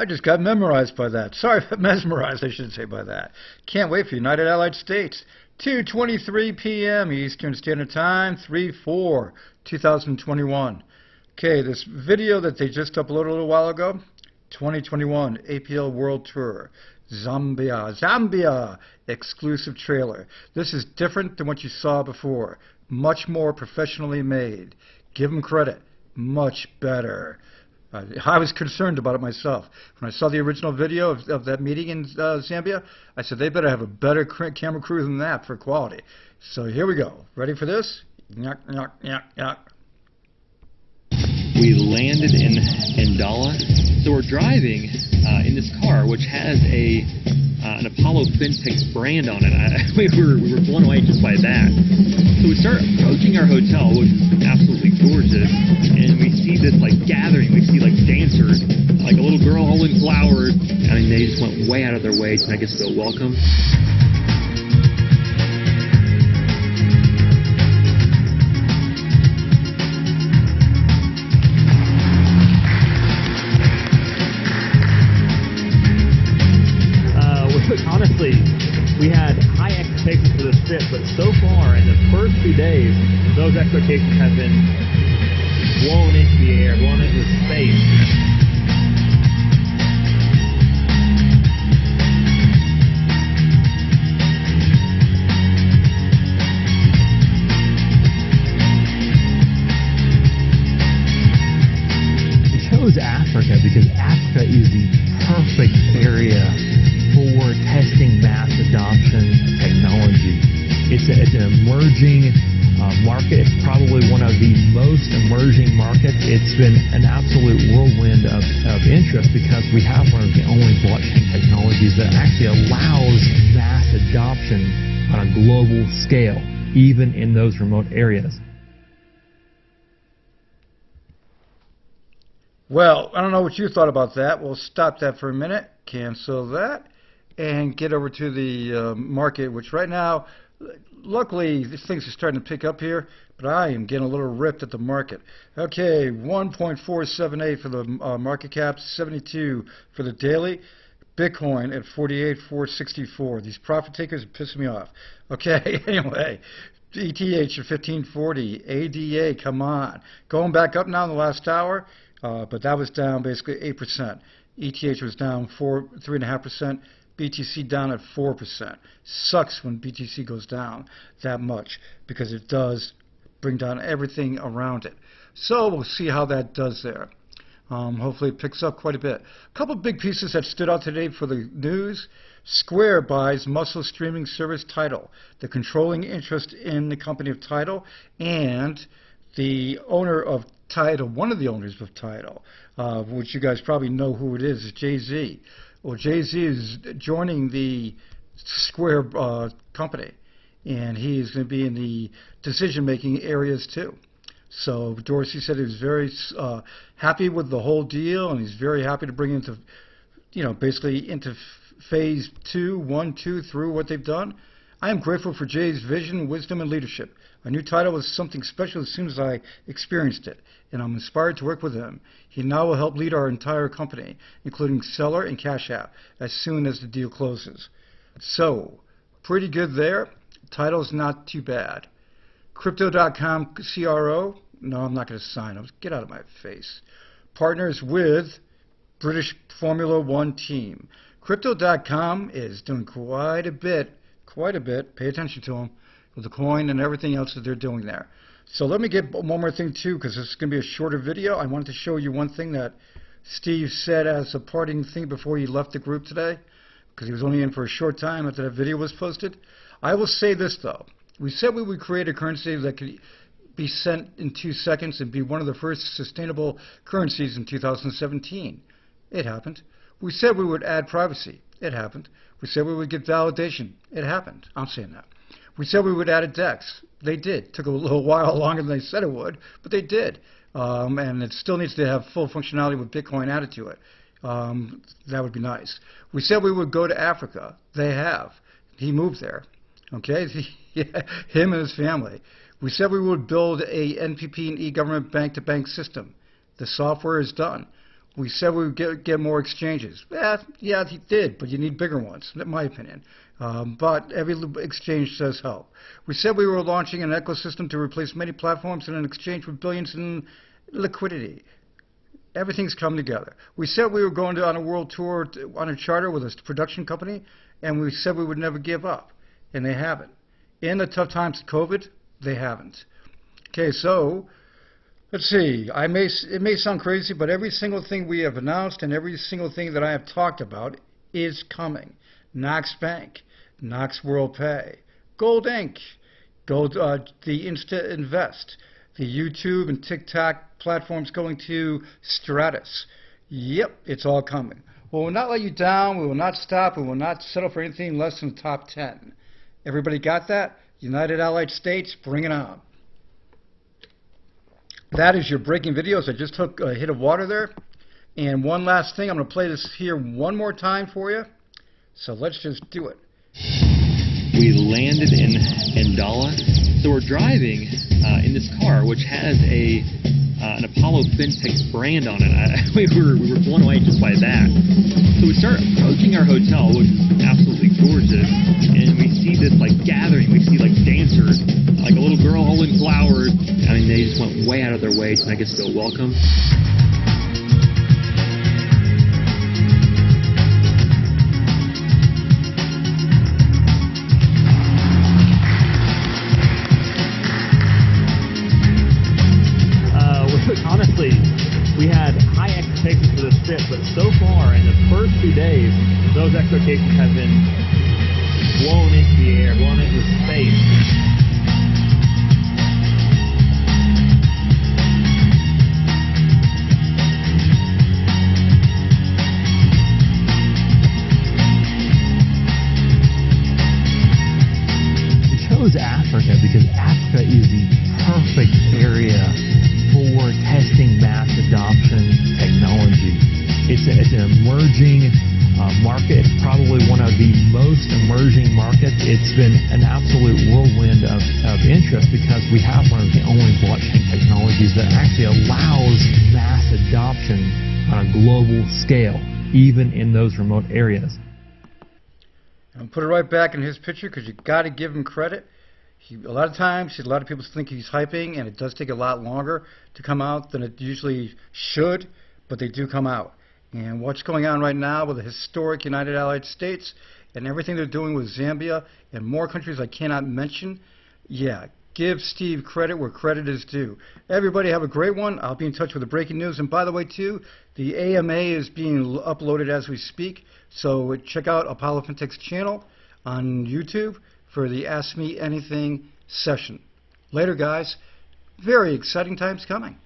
I just got memorized by that. Sorry, mesmerized, I should say by that. Can't wait for United Allied States. 2:23 p.m. Eastern Standard Time, 3/4/2021. Okay, this video that they just uploaded a little while ago, 2021 APL World Tour, Zambia, exclusive trailer. This is different than what you saw before. Much more professionally made. Give them credit. Much better. I was concerned about it myself. When I saw the original video of that meeting in Zambia, I said they better have a better camera crew than that for quality. So here we go. Ready for this? Knock, knock, knock, knock. We landed in Ndala. So we're driving in this car, which has an Apollo FinTech brand on it. We were blown away just by that. So we start approaching our hotel, which is absolutely gorgeous, and we see this like gathering. We see like dancers, like a little girl holding flowers. I mean, they just went way out of their way to make us feel welcome. Honestly, we had high expectations for this trip, but so far in the first 2 days, those expectations have been blown into the air, blown into space. We chose Africa because Africa is the perfect area for testing mass adoption technology. It's an emerging market. It's probably one of the most emerging markets. It's been an absolute whirlwind of interest because we have one of the only blockchain technologies that actually allows mass adoption on a global scale, even in those remote areas. Well, I don't know what you thought about that. We'll stop that for a minute, cancel that, and get over to the market, which right now, luckily, these things are starting to pick up here, but I am getting a little ripped at the market. Okay, 1.478 for the market cap, 72 for the daily. Bitcoin at 48,464. These profit takers are pissing me off. Okay, anyway, ETH at 1540. ADA, come on. Going back up now in the last hour, but that was down basically 8%. ETH was down 3.5%. BTC down at 4%. Sucks when BTC goes down that much because it does bring down everything around it. So we'll see how that does there. Hopefully it picks up quite a bit. A couple of big pieces that stood out today for the news. Square buys muscle streaming service Tidal. The controlling interest in the company of Tidal, and the owner of Tidal, one of the owners of Tidal, which you guys probably know who it is Jay-Z. Well, Jay-Z is joining the Square company, and he is going to be in the decision-making areas too. So Dorsey said he was very happy with the whole deal, and he's very happy to bring into, basically into phase 1, 2 through what they've done. I am grateful for Jay's vision, wisdom, and leadership. I knew Tidal was something special as soon as I experienced it, and I'm inspired to work with him. He now will help lead our entire company, including Seller and Cash App, as soon as the deal closes. So, pretty good there. Tidal's not too bad. Crypto.com CRO, no, I'm not going to sign him. Get out of my face. Partners with British Formula One team. Crypto.com is doing quite a bit. Pay attention to them with the coin and everything else that they're doing there. So let me get one more thing too, because this is going to be a shorter video. I wanted to show you one thing that Steve said as a parting thing before he left the group today, because he was only in for a short time after that video was posted. I will say this though. We said we would create a currency that could be sent in 2 seconds and be one of the first sustainable currencies in 2017. It happened. We said we would add privacy. It happened. We said we would get validation. It happened. I'm saying that. We said we would add a DEX. They did. Took a little while longer than they said it would, but they did. And it still needs to have full functionality with Bitcoin added to it. That would be nice. We said we would go to Africa. They have. He moved there. Okay? Him and his family. We said we would build a NPP and e-government bank-to-bank system. The software is done. We said we would get more exchanges. Yeah, he did, but you need bigger ones, in my opinion. But every exchange does help. We said we were launching an ecosystem to replace many platforms in an exchange with billions in liquidity. Everything's come together. We said we were going on a world tour on a charter with a production company, and we said we would never give up, and they haven't. In the tough times of COVID, they haven't. Okay, so let's see. It may sound crazy, but every single thing we have announced and every single thing that I have talked about is coming. Knox Bank, Knox World Pay, Gold Inc., the Insta-Invest, the YouTube and TikTok platforms going to STRATUS. Yep, it's all coming. We will not let you down. We will not stop. We will not settle for anything less than the top 10. Everybody got that? United Allied States, bring it on. That is your breaking videos. I just took a hit of water there. And one last thing, I'm going to play this here one more time for you. So let's just do it. We landed in Dala. So we're driving in this car, which has an Apollo FinTech brand on it. We were blown away just by that. So we start approaching our hotel, which is absolutely gorgeous, and we see this like gathering. We see like dancers, like a little girl holding flowers. I mean, they just went way out of their way to make us feel welcome. Honestly, we had high expectations for this trip, but so far in the first 2 days, those expectations have been blown into the air, blown into space. We chose Africa because Africa is the perfect area for testing mass adoption technology. It's an emerging market. It's probably one of the most emerging markets. It's been an absolute whirlwind of interest because we have one of the only blockchain technologies that actually allows mass adoption on a global scale, even in those remote areas. I'll put it right back in his picture because you got to give him credit. A lot of times, a lot of people think he's hyping, and it does take a lot longer to come out than it usually should, but they do come out. And what's going on right now with the historic United Allied States and everything they're doing with Zambia and more countries I cannot mention, yeah, give Steve credit where credit is due. Everybody have a great one. I'll be in touch with the breaking news. And by the way, too, the AMA is being uploaded as we speak, so check out Apollo FinTech's channel on YouTube for the Ask Me Anything session. Later, guys. Very exciting times coming.